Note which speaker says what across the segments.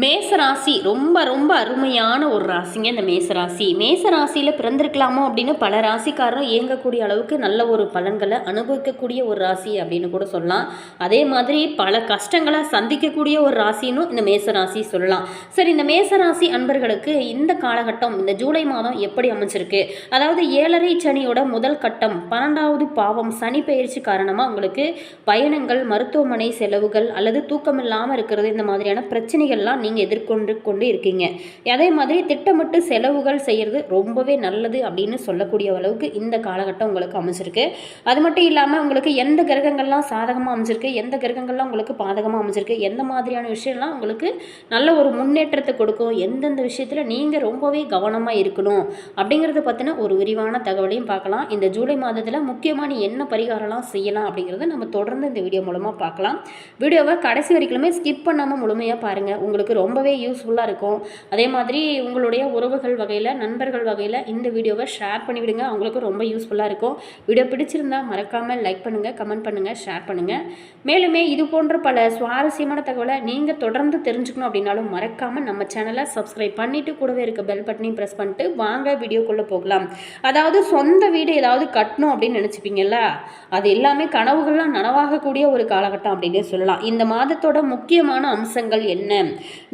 Speaker 1: மேசராசி ரொம்ப ரொம்ப அருமையான ஒரு ராசிங்க. இந்த மேசராசியில் பிறந்திருக்கலாமோ அப்படின்னு பல ராசிக்காரரும் இயங்கக்கூடிய அளவுக்கு நல்ல ஒரு பலன்களை அனுபவிக்கக்கூடிய ஒரு ராசி அப்படின்னு கூட சொல்லலாம். அதே மாதிரி பல கஷ்டங்களை சந்திக்கக்கூடிய ஒரு ராசின்னு இந்த மேசராசி சொல்லலாம். சரி, இந்த மேசராசி அன்பர்களுக்கு இந்த காலகட்டம், இந்த ஜூலை மாதம் எப்படி அமைச்சிருக்கு? அதாவது 7.5 சனியோட முதல் கட்டம் 12வது பாவம் சனி பெயர்ச்சி காரணமாக உங்களுக்கு பயணங்கள், மருத்துவமனை செலவுகள் அல்லது தூக்கம் இல்லாமல் இருக்கிறது, இந்த மாதிரியான பிரச்சனைகள்லாம் நீங்கள் எதிர்கொண்டு இருக்கீங்க. அதே மாதிரி திட்டமிட்டு செலவுகள் செய்கிறது ரொம்பவே நல்லது அப்படின்னு சொல்லக்கூடிய அளவுக்கு இந்த காலகட்டம் உங்களுக்கு அமைச்சிருக்கு. அது மட்டும் இல்லாமல் உங்களுக்கு எந்த கிரகங்கள்லாம் சாதகமாக அமைச்சிருக்கு, எந்த கிரகங்கள்லாம் உங்களுக்கு பாதகமாக அமைச்சிருக்கு, எந்த மாதிரியான விஷயம்லாம் உங்களுக்கு நல்ல ஒரு முன்னேற்றத்தை கொடுக்கும், எந்தெந்த விஷயத்தில் நீங்கள் ரொம்பவே கவனமாக இருக்கணும் அப்படிங்கிறத பற்றின ஒரு விரிவான தகவலையும் பார்க்கலாம். இந்த ஜூலை மாதத்தில் முக்கியமாக நீ என்ன பரிகாரம்லாம் செய்யலாம் அப்படிங்கிறத நம்ம தொடர்ந்து இந்த வீடியோ மூலமாக பார்க்கலாம். வீடியோவை கடைசி வரைக்குமே ஸ்கிப் பண்ணாமல் முழுமையாக பாருங்கள். உங்களுக்கு ரொம்பவே யூஸ்ஃபுல்லாக இருக்கும். அதே மாதிரி உங்களுடைய உறவுகள் வகையில், நண்பர்கள் வகையில் இந்த வீடியோவை ஷேர் பண்ணிவிடுங்க. அவங்களுக்கு ரொம்ப யூஸ்ஃபுல்லாக இருக்கும். வீடியோ பிடிச்சிருந்தால் மறக்காமல் லைக் பண்ணுங்கள், கமெண்ட் பண்ணுங்கள், ஷேர் பண்ணுங்கள். மேலுமே இது போன்ற பல சுவாரஸ்யமான தகவலை நீங்கள் தொடர்ந்து தெரிஞ்சுக்கணும் அப்படின்னாலும் மறக்காமல் நம்ம சேனலை சப்ஸ்கிரைப் பண்ணிவிட்டு கூடவே இருக்க பெல் பட்டனையும் ப்ரெஸ் பண்ணிட்டு வாங்க வீடியோக்குள்ளே போகலாம். அதாவது சொந்த வீடு ஏதாவது கட்டணும் அப்படின்னு நினச்சிப்பீங்கல்ல, அது எல்லாமே கனவுகள்லாம் நனவாகக்கூடிய ஒரு காலகட்டம் அப்படின்னு சொல்லலாம். இந்த மாதத்தோட முக்கியமான அம்சங்கள் என்ன?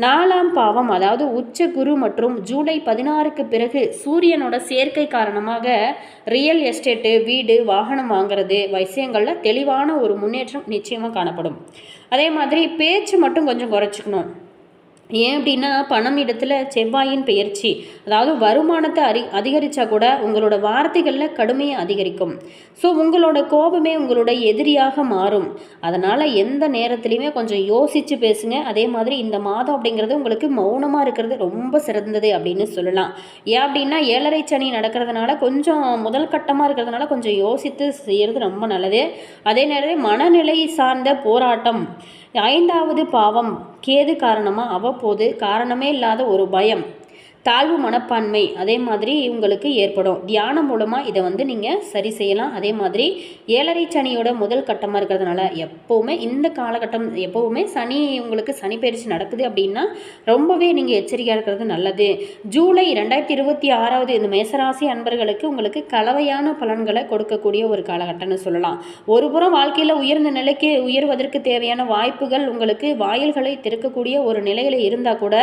Speaker 1: 4ஆம் பாவம் அதாவது உச்ச குரு மற்றும் ஜூலை 16க்கு பிறகு சூரியனோட சேர்க்கை காரணமாக ரியல் எஸ்டேட்டு, வீடு, வாகனம் வாங்குறது விஷயங்களில் தெளிவான ஒரு முன்னேற்றம் நிச்சயமாக காணப்படும். அதே மாதிரி பேச்சு மட்டும் கொஞ்சம் குறைச்சிக்கணும். ஏன் அப்படின்னா பணம் இடத்துல செவ்வாயின் பெயர்ச்சி, அதாவது வருமானத்தை அதிகரித்தா கூட உங்களோட வார்த்தைகளில் கடுமையை அதிகரிக்கும். ஸோ உங்களோட கோபமே உங்களோட எதிரியாக மாறும். அதனால் எந்த நேரத்துலையுமே கொஞ்சம் யோசித்து பேசுங்க. அதே மாதிரி இந்த மாதம் அப்படிங்கிறது உங்களுக்கு மௌனமாக இருக்கிறது ரொம்ப சிறந்தது அப்படின்னு சொல்லலாம். ஏன் அப்படின்னா 7.5 சனி நடக்கிறதுனால கொஞ்சம் முதல் கட்டமாக இருக்கிறதுனால கொஞ்சம் யோசித்து செய்கிறது ரொம்ப நல்லது. அதே நேரத்தில் மனநிலை சார்ந்த போராட்டம், 5வது பாவம் கேது காரணமாக அவ்வப்போது காரணமே இல்லாத ஒரு பயம், தாழ்வு மனப்பான்மை அதே மாதிரி உங்களுக்கு ஏற்படும். தியானம் மூலமாக இதை நீங்கள் சரி செய்யலாம். அதே மாதிரி 7.5 சனியோட முதல் கட்டமாக இருக்கிறதுனால எப்போவுமே இந்த காலகட்டம் எப்போவுமே உங்களுக்கு சனி பயிற்சி நடக்குது அப்படின்னா ரொம்பவே நீங்கள் எச்சரிக்கையாக இருக்கிறது நல்லது. ஜூலை 2026 இந்த மேசராசி அன்பர்களுக்கு உங்களுக்கு கலவையான பலன்களை கொடுக்கக்கூடிய ஒரு காலகட்டம்னு சொல்லலாம். ஒரு புறம் வாழ்க்கையில் உயர்ந்த நிலைக்கு உயர்வதற்கு தேவையான வாய்ப்புகள் உங்களுக்கு வாயில்களை திறக்கக்கூடிய ஒரு நிலையில் இருந்தால் கூட,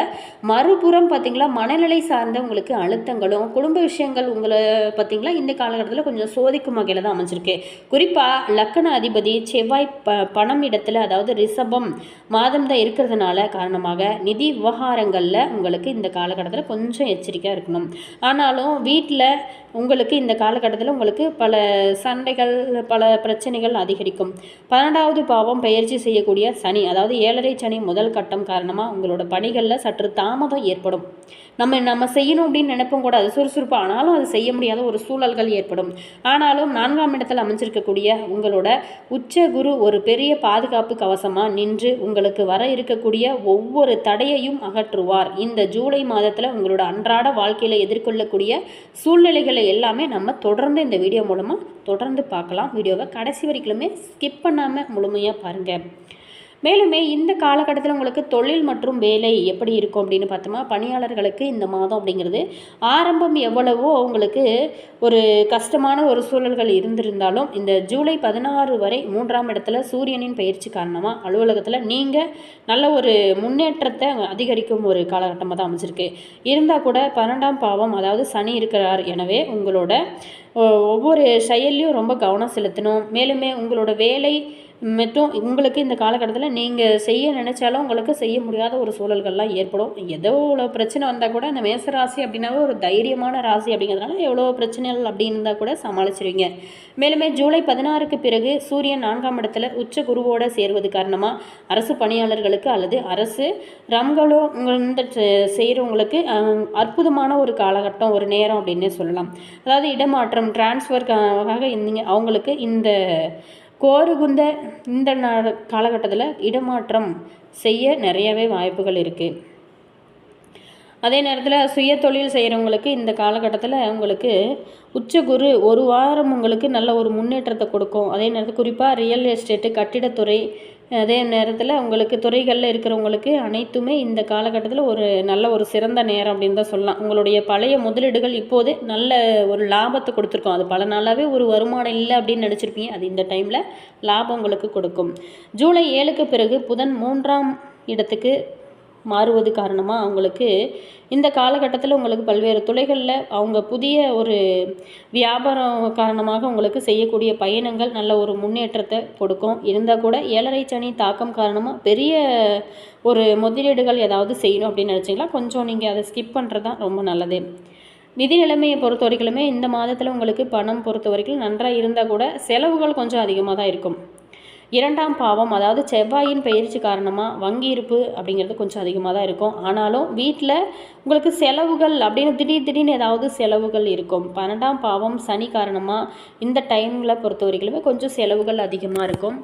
Speaker 1: மறுபுறம் பார்த்திங்களா மனநிலை சார்ந்த உங்களுக்கு அழுத்தங்களும் குடும்ப விஷயங்கள் உங்களை பார்த்தீங்களா இந்த காலகட்டத்தில் கொஞ்சம் சோதிக்கும் வகையில் தான் அமைஞ்சிருக்கு. குறிப்பாக லக்கண அதிபதி செவ்வாய் பணம் இடத்துல அதாவது ரிஷபம் மாதம் தான் இருக்கிறதுனால காரணமாக நிதி விவகாரங்களில் உங்களுக்கு இந்த காலகட்டத்தில் கொஞ்சம் எச்சரிக்கையாக இருக்கணும். ஆனாலும் வீட்டில் உங்களுக்கு இந்த காலகட்டத்தில் உங்களுக்கு பல சண்டைகள், பல பிரச்சனைகள் அதிகரிக்கும். 12வது பாவம் பெயர்ச்சி செய்யக்கூடிய சனி, அதாவது 7.5 சனி முதல் கட்டம் காரணமாக உங்களோட பணிகளில் சற்று தாமதம் ஏற்படும். நம்ம செய்யணும் அப்படின்னு நினைப்போம் கூட, அது சுறுசுறுப்பு ஆனாலும் அது செய்ய முடியாத ஒரு சூழல்கள் ஏற்படும். ஆனாலும் 4ஆம் இடத்தில் அமைஞ்சிருக்கக்கூடிய உங்களோட உச்ச குரு ஒரு பெரிய பாதுகாப்பு கவசமாக நின்று உங்களுக்கு வர இருக்கக்கூடிய ஒவ்வொரு தடையையும் அகற்றுவார். இந்த ஜூலை மாதத்தில் உங்களோட அன்றாட வாழ்க்கையில் எதிர்கொள்ளக்கூடிய சூழ்நிலைகளை எல்லாமே நம்ம தொடர்ந்து இந்த வீடியோ மூலமாக தொடர்ந்து பார்க்கலாம். வீடியோவை கடைசி வரைக்குமே ஸ்கிப் பண்ணாமல் முழுமையாக பாருங்கள். மேலுமே இந்த காலகட்டத்தில் உங்களுக்கு தொழில் மற்றும் வேலை எப்படி இருக்கும் அப்படின்னு பார்த்தோமா, பணியாளர்களுக்கு இந்த மாதம் அப்படிங்கிறது ஆரம்பம் எவ்வளவோ உங்களுக்கு ஒரு கஷ்டமான ஒரு சூழல்கள் இருந்திருந்தாலும் இந்த ஜூலை 16 வரை 3ஆம் இடத்துல சூரியனின் பயிற்சி காரணமாக அலுவலகத்தில் நீங்கள் நல்ல ஒரு முன்னேற்றத்தை அதிகரிக்கும் ஒரு காலகட்டமாக தான் அமைச்சிருக்கு. இருந்தால் கூட 12ஆம் பாவம் அதாவது சனி இருக்கிறார். எனவே உங்களோட ஒவ்வொரு செயல்லையும் ரொம்ப கவனம் செலுத்தணும். மேலுமே உங்களோட வேலை மற்றும் உங்களுக்கு இந்த காலகட்டத்தில் நீங்கள் செய்ய நினைச்சாலும் உங்களுக்கு செய்ய முடியாத ஒரு சூழல்கள்லாம் ஏற்படும். ஏதோ இவ்வளோ பிரச்சனை வந்தால் கூட இந்த மேசராசி அப்படின்னாவே ஒரு தைரியமான ராசி அப்படிங்கிறதுனால எவ்வளோ பிரச்சனைகள் அப்படின்னு இருந்தால் கூட சமாளிச்சிருவீங்க. மேலுமே ஜூலை 16க்கு பிறகு சூரியன் 4ஆம் இடத்துல உச்ச குருவோடு சேர்வது காரணமாக அரசு பணியாளர்களுக்கு அல்லது அரசு ரம்களோ இந்த செய்கிறவங்களுக்கு அற்புதமான ஒரு காலகட்டம், ஒரு நேரம் அப்படின்னே சொல்லலாம். அதாவது இடமாற்றம், டிரான்ஸ்ஃபருக்காக இருந்தீங்க அவங்களுக்கு இந்த கோருகுந்த இந்த காலகட்டத்தில் இடமாற்றம் செய்ய நிறையவே வாய்ப்புகள் இருக்குது. அதே நேரத்தில் சுய தொழில் செய்கிறவங்களுக்கு இந்த காலகட்டத்தில் உங்களுக்கு உச்சகுரு ஒரு வாரம் உங்களுக்கு நல்ல ஒரு முன்னேற்றத்தை கொடுக்கும். அதே நேரத்தில் குறிப்பாக ரியல் எஸ்டேட்டு, கட்டிடத்துறை, அதே நேரத்தில் உங்களுக்கு துறைகளில் இருக்கிறவங்களுக்கு அனைத்துமே இந்த காலகட்டத்தில் ஒரு நல்ல ஒரு சிறந்த நேரம் அப்படின்னு தான் சொல்லலாம். உங்களுடைய பழைய முதலீடுகள் இப்போது நல்ல ஒரு லாபத்தை கொடுத்துருக்கோம். அது பல நாளாகவே ஒரு வருமானம் இல்லை அப்படின்னு நினச்சிருப்பீங்க. அது இந்த டைமில் லாபம் உங்களுக்கு கொடுக்கும். ஜூலை 7க்கு பிறகு புதன் 3ஆம் இடத்துக்கு மாறுவது காரணமாக அவங்களுக்கு இந்த காலகட்டத்தில் உங்களுக்கு பல்வேறு துறைகளில் அவங்க புதிய ஒரு வியாபாரம் காரணமாக உங்களுக்கு செய்யக்கூடிய பயணங்கள் நல்ல ஒரு முன்னேற்றத்தை கொடுக்கும். இருந்தால் கூட 7.5 சனி தாக்கம் காரணமாக பெரிய ஒரு முதலீடுகள் ஏதாவது செய்யணும் அப்படின்னு நினச்சிங்களா கொஞ்சம் நீங்கள் அதை ஸ்கிப் பண்ணுறது தான் ரொம்ப நல்லது. நிதி நிலைமையை பொறுத்த வரைக்குமே இந்த மாதத்தில் உங்களுக்கு பணம் பொறுத்த வரைக்கும் நன்றாக இருந்தால் கூட செலவுகள் கொஞ்சம் அதிகமாக தான் இருக்கும். 2ஆம் பாவம் அதாவது செவ்வாயின் பயிற்சி காரணமாக வங்கி இருப்பு அப்படிங்கிறது கொஞ்சம் அதிகமாக தான் இருக்கும். ஆனாலும் வீட்டில் உங்களுக்கு செலவுகள் அப்படின்னு திடீர்னு ஏதாவது செலவுகள் இருக்கும். 12ஆம் பாவம் சனி காரணமாக இந்த டைமில் பொறுத்த வரைக்குமே கொஞ்சம் செலவுகள் அதிகமாக இருக்கும்.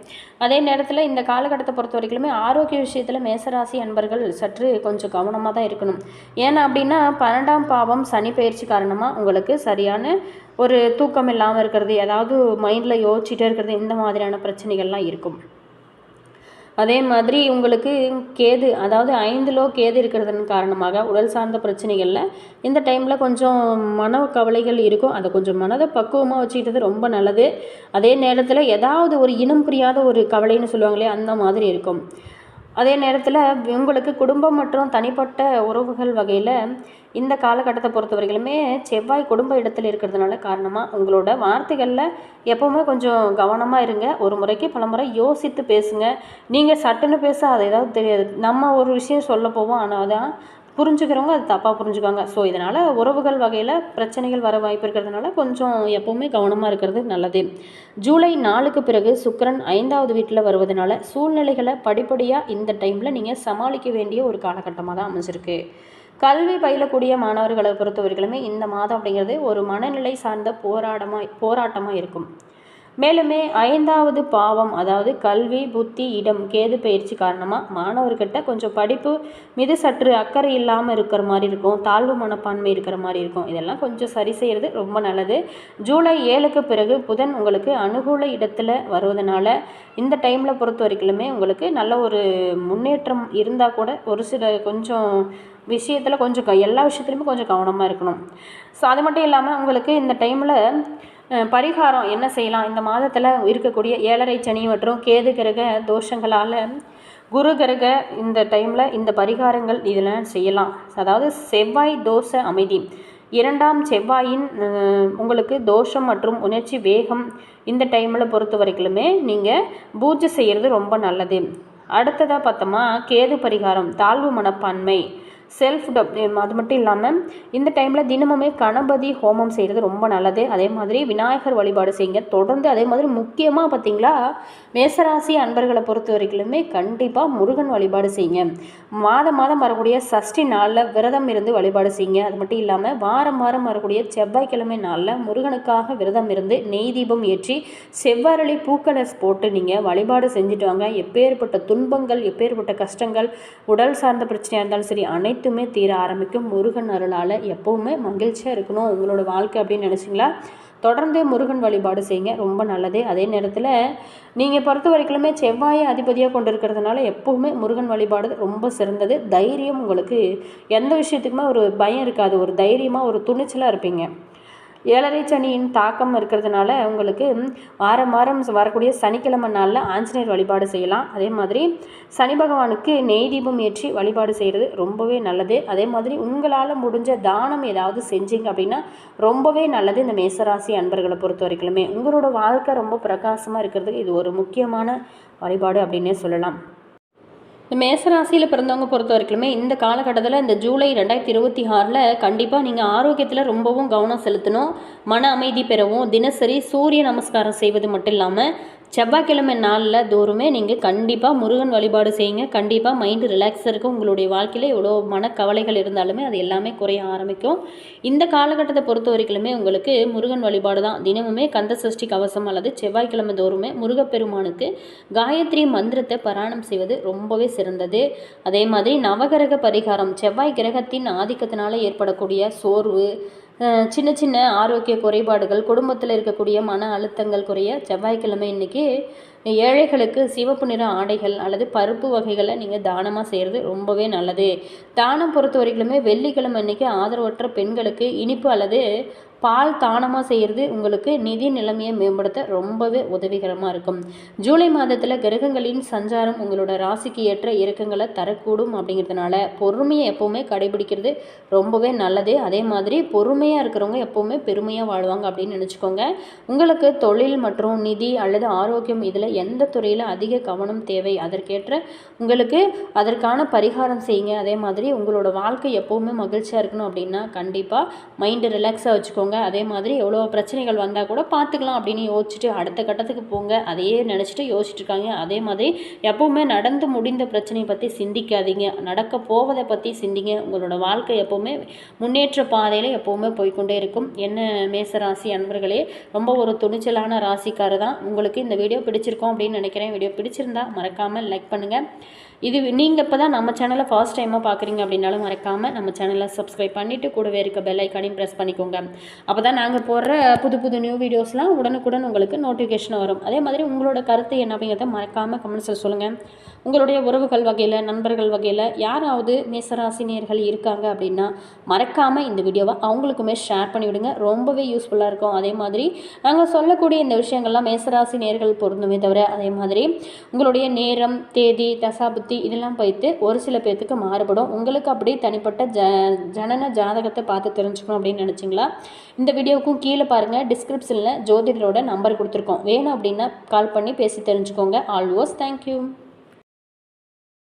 Speaker 1: அதே நேரத்தில் இந்த காலகட்டத்தை பொறுத்த வரைக்குமே ஆரோக்கிய விஷயத்தில் மேசராசி அன்பர்கள் சற்று கொஞ்சம் கவனமாக தான் இருக்கணும். ஏன்னா அப்படின்னா 12ஆம் பாவம் சனி பயிற்சி காரணமாக உங்களுக்கு சரியான ஒரு தூக்கம் இல்லாமல் இருக்கிறது, ஏதாவது மைண்டில் யோசிச்சுட்டே இருக்கிறது, இந்த மாதிரியான பிரச்சனைகள்லாம் இருக்கும். அதே மாதிரி உங்களுக்கு கேது அதாவது 5லோ கேது இருக்கிறதன் காரணமாக உடல் சார்ந்த பிரச்சனைகளில் இந்த டைமில் கொஞ்சம் மன கவலைகள் இருக்கும். அதை கொஞ்சம் மனதை பக்குவமாக வச்சுக்கிட்டது ரொம்ப நல்லது. அதே நேரத்தில் ஏதாவது ஒரு இனம் புரியாத ஒரு கவலைன்னு சொல்லுவாங்களே அந்த மாதிரி இருக்கும். அதே நேரத்தில் உங்களுக்கு குடும்பம் மற்றும் தனிப்பட்ட உறவுகள் வகையில் இந்த காலகட்டத்தை பொறுத்த வரைக்குமே செவ்வாய் குடும்ப இடத்துல இருக்கிறதுனால காரணமாக உங்களோட வார்த்தைகளில் எப்போவுமே கொஞ்சம் கவனமாக இருங்க. ஒரு முறைக்கு பல முறை யோசித்து பேசுங்க. நீங்கள் சட்டுன்னு பேச அது ஏதாவது தெரியாது, நம்ம ஒரு விஷயம் சொல்ல போவோம், ஆனால் அதான் புரிஞ்சுக்கிறவங்க அது தப்பாக புரிஞ்சுக்குவாங்க. ஸோ இதனால் உறவுகள் வகையில் பிரச்சனைகள் வர வாய்ப்பு இருக்கிறதுனால கொஞ்சம் எப்போவுமே கவனமாக இருக்கிறது நல்லது. ஜூலை 4க்கு பிறகு சுக்கிரன் 5வது வீட்டில் வருவதனால சூழ்நிலைகளை படிப்படியாக இந்த டைமில் நீங்கள் சமாளிக்க வேண்டிய ஒரு காலகட்டமாக தான் அமைஞ்சிருக்கு. கல்வி பயிலக்கூடிய மாணவர்களை பொறுத்த வரைக்குமே இந்த மாதம் அப்படிங்கிறது ஒரு மனநிலை சார்ந்த போராட்டமாக இருக்கும். மேலுமே 5வது பாவம் அதாவது கல்வி புத்தி இடம் கேது பயிற்சி காரணமாக மாணவர்கிட்ட கொஞ்சம் படிப்பு மீது சற்று அக்கறை இல்லாமல் இருக்கிற மாதிரி இருக்கும், தாழ்வு மனப்பான்மை இருக்கிற மாதிரி இருக்கும். இதெல்லாம் கொஞ்சம் சரி செய்கிறது ரொம்ப நல்லது. ஜூலை 7க்கு பிறகு புதன் உங்களுக்கு அனுகூல இடத்துல வருவதனால இந்த டைமில் பொறுத்த வரைக்குமே உங்களுக்கு நல்ல ஒரு முன்னேற்றம் இருந்தால் கூட ஒரு சில கொஞ்சம் விஷயத்தில் கொஞ்சம் எல்லா விஷயத்துலையுமே கொஞ்சம் கவனமாக இருக்கணும். ஸோ அது மட்டும் இல்லாமல் உங்களுக்கு இந்த டைமில் பரிகாரம் என்ன செய்யலாம், இந்த மாதத்தில் இருக்கக்கூடிய 7.5 சனி மற்றும் கேது கிரக தோஷங்களால் குரு கிரக இந்த டைமில் இந்த பரிகாரங்கள் இதில் செய்யலாம். அதாவது செவ்வாய் தோஷ அமைதி 2ஆம் செவ்வாயின் உங்களுக்கு தோஷம் மற்றும் உணர்ச்சி வேகம் இந்த டைமில் பொறுத்த வரைக்குமே நீங்கள் பூஜை செய்கிறது ரொம்ப நல்லது. அடுத்ததாக பார்த்தோமா கேது பரிகாரம் தாழ்வு மனப்பான்மை செல்ஃப் அது மட்டும் இல்லாமல் இந்த டைமில் தினமுமே கணபதி ஹோமம் செய்கிறது ரொம்ப நல்லது. அதே மாதிரி விநாயகர் வழிபாடு செய்யுங்க தொடர்ந்து. அதே மாதிரி முக்கியமாக பார்த்திங்களா மேசராசி அன்பர்களை பொறுத்த வரைக்குமே கண்டிப்பாக முருகன் வழிபாடு செய்யுங்க. மாதம் வரக்கூடிய சஷ்டி நாளில் விரதம் இருந்து வழிபாடு செய்யுங்க. அது மட்டும் இல்லாமல் வாரம் வரக்கூடிய செவ்வாய்க்கிழமை நாளில் முருகனுக்காக விரதம் இருந்து நெய் தீபம் ஏற்றி செவ்வாரளி பூக்களை போட்டு நீங்கள் வழிபாடு செஞ்சுட்டு வாங்க. எப்பேற்பட்ட துன்பங்கள் எப்பேற்பட்ட கஷ்டங்கள் உடல் சார்ந்த பிரச்சனையாக இருந்தாலும் சரி அனைத்துமே தீர ஆரம்பிக்கும். முருகன் அருளால் எப்போவுமே மகிழ்ச்சியாக இருக்கணும் உங்களோட வாழ்க்கை அப்படின்னு நினச்சிங்களா தொடர்ந்து முருகன் வழிபாடு செய்யுங்க ரொம்ப நல்லது. அதே நேரத்தில் நீங்கள் பொறுத்த வரைக்குமே செவ்வாயை அதிபதியாக கொண்டு இருக்கிறதுனால எப்போவுமே முருகன் வழிபாடு ரொம்ப சிறந்தது. தைரியம் உங்களுக்கு எந்த விஷயத்துக்குமே ஒரு பயம் இருக்காது, ஒரு தைரியமாக ஒரு துணிச்சலாக இருப்பீங்க. 7.5 சனியின் தாக்கம் இருக்கிறதுனால உங்களுக்கு வாரம் வரக்கூடிய சனிக்கிழமை நாளில் ஆஞ்சநேயர் வழிபாடு செய்யலாம். அதே மாதிரி சனி பகவானுக்கு நெய் தீபம் ஏற்றி வழிபாடு செய்கிறது ரொம்பவே நல்லது. அதே மாதிரி உங்களால் முடிஞ்ச தானம் ஏதாவது செஞ்சீங்க அப்படின்னா ரொம்பவே நல்லது. இந்த மேசராசி அன்பர்களை பொறுத்த வரைக்குமே உங்களோட வாழ்க்கை ரொம்ப பிரகாசமாக இருக்கிறதுக்கு இது ஒரு முக்கியமான வழிபாடு அப்படின்னே சொல்லலாம். இந்த மேசராசியில் பிறந்தவங்க பொறுத்த வரைக்குமே இந்த காலகட்டத்தில் இந்த ஜூலை 2026 கண்டிப்பாக நீங்கள் ஆரோக்கியத்தில் ரொம்பவும் கவனம் செலுத்தணும். மன அமைதி பெறவும் தினசரி சூரிய நமஸ்காரம் செய்வது மட்டும் இல்லாமல் செவ்வாய்க்கிழமை நாளில் தோறுமே நீங்கள் கண்டிப்பாக முருகன் வழிபாடு செய்யுங்க. கண்டிப்பாக மைண்டு ரிலாக்ஸாக இருக்கும். உங்களுடைய வாழ்க்கையில் எவ்வளோ மனக்கவலைகள் இருந்தாலுமே அது எல்லாமே குறைய ஆரம்பிக்கும். இந்த காலகட்டத்தை பொறுத்த வரைக்குமே உங்களுக்கு முருகன் வழிபாடு தான். தினமுமே கந்த சஷ்டி கவசம் அல்லது செவ்வாய்க்கிழமை தோறுமே முருகப்பெருமானுக்கு காயத்ரி மந்திரத்தை பாராயணம் செய்வது ரொம்பவே சிறந்தது. அதே மாதிரி நவகிரக பரிகாரம் செவ்வாய் கிரகத்தின் ஆதிக்கத்தினால் ஏற்படக்கூடிய சோர்வு சின்ன ஆரோக்கிய குறைபாடுகள் குடும்பத்தில் இருக்கக்கூடிய மன அழுத்தங்கள் குறைய செவ்வாய்க்கிழமை இன்றைக்கி ஏழைகளுக்கு சிவப்பு நிற ஆடைகள் அல்லது பருப்பு வகைகளை நீங்கள் தானமாக செய்கிறது ரொம்பவே நல்லது. தானம் பொறுத்த வரைக்குமே வெள்ளிக்கிழமை அன்னைக்கு ஆதரவற்ற பெண்களுக்கு இனிப்பு அல்லது பால் தானமாக செய்கிறது உங்களுக்கு நிதி நிலைமையை மேம்படுத்த ரொம்பவே உதவிகரமாக இருக்கும். ஜூலை மாதத்தில் கிரகங்களின் சஞ்சாரம் உங்களோட ராசிக்கு ஏற்ற இறக்கங்களை தரக்கூடும். அப்படிங்கிறதுனால பொறுமையை எப்போவுமே கடைபிடிக்கிறது ரொம்பவே நல்லது. அதே மாதிரி பொறுமையாக இருக்கிறவங்க எப்போவுமே பெருமையாக வாழ்வாங்க அப்படின்னு நினச்சிக்கோங்க. உங்களுக்கு தொழில் மற்றும் நிதி அல்லது ஆரோக்கியம் இதில் எந்த துறையில் அதிக கவனம் தேவை, அதற்கேற்ற உங்களுக்கு அதற்கான பரிகாரம் செய்யுங்க. அதே மாதிரி உங்களோட வாழ்க்கை எப்போவுமே மகிழ்ச்சியாக இருக்கணும் அப்படின்னா கண்டிப்பாக மைண்டு ரிலாக்ஸாக வச்சுக்கோங்க. அதே மாதிரி எவ்வளோ பிரச்சனைகள் வந்தால் கூட பார்த்துக்கலாம் அப்படின்னு யோசிச்சுட்டு அடுத்த கட்டத்துக்கு போங்க. அதையே நினச்சிட்டு யோசிச்சுட்டு இருக்காங்க. அதே மாதிரி எப்போவுமே நடந்து முடிந்த பிரச்சனையை பற்றி சிந்திக்காதீங்க, நடக்க போவதை பற்றி சிந்திங்க. உங்களோட வாழ்க்கை எப்போவுமே முன்னேற்ற பாதையில் எப்போவுமே போய்கொண்டே இருக்கும். என்ன மேசராசி அன்பர்களே, ரொம்ப ஒரு துணிச்சலான ராசிக்காரர் தான். உங்களுக்கு இந்த வீடியோ பிடிச்சிருக்கோம் அப்படின்னு நினைக்கிறேன். வீடியோ பிடிச்சிருந்தா மறக்காமல் லைக் பண்ணுங்கள். இது நீங்கள் இப்போ தான் நம்ம சேனலை ஃபர்ஸ்ட் டைமாக பார்க்குறீங்க அப்படின்னாலும் மறக்காமல் நம்ம சேனலை சப்ஸ்கிரைப் பண்ணிவிட்டு கூடவே இருக்க பெல் ஐக்கானையும் ப்ரெஸ் பண்ணிக்கோங்க. அப்போ தான் நாங்கள் போடுற புது நியூ வீடியோஸ்லாம் உடனுக்குடன் உங்களுக்கு நோட்டிஃபிகேஷன் வரும். அதே மாதிரி உங்களோட கருத்து என்ன அப்படிங்கிறத மறக்காமல் கமெண்ட்ஸில் சொல்லுங்கள். உங்களுடைய உறவுகள் வகையில், நண்பர்கள் வகையில் யாராவது மேசராசினியர்கள் இருக்காங்க அப்படின்னா மறக்காமல் இந்த வீடியோவை அவங்களுக்குமே ஷேர் பண்ணிவிடுங்க. ரொம்பவே யூஸ்ஃபுல்லாக இருக்கும். அதே மாதிரி நாங்கள் சொல்லக்கூடிய இந்த விஷயங்கள்லாம் மேசராசினியர்கள் பொருந்துமே தவிர, அதே மாதிரி உங்களுடைய நேரம், தேதி, தசாபுத்தி இதெல்லாம் போய்த்து ஒரு சில பேர்த்துக்கு மாறுபடும். உங்களுக்கு அப்படி தனிப்பட்ட ஜனன ஜாதகத்தை பார்த்து தெரிஞ்சுக்கணும் அப்படின்னு நினச்சிங்களா, இந்த வீடியோவுக்கும் கீழே பாருங்கள், டிஸ்கிரிப்ஷனில் ஜோதிடரோட நம்பர் கொடுத்துருக்கோம். வேணும் அப்படின்னா கால் பண்ணி பேசி தெரிஞ்சுக்கோங்க. Always thank you.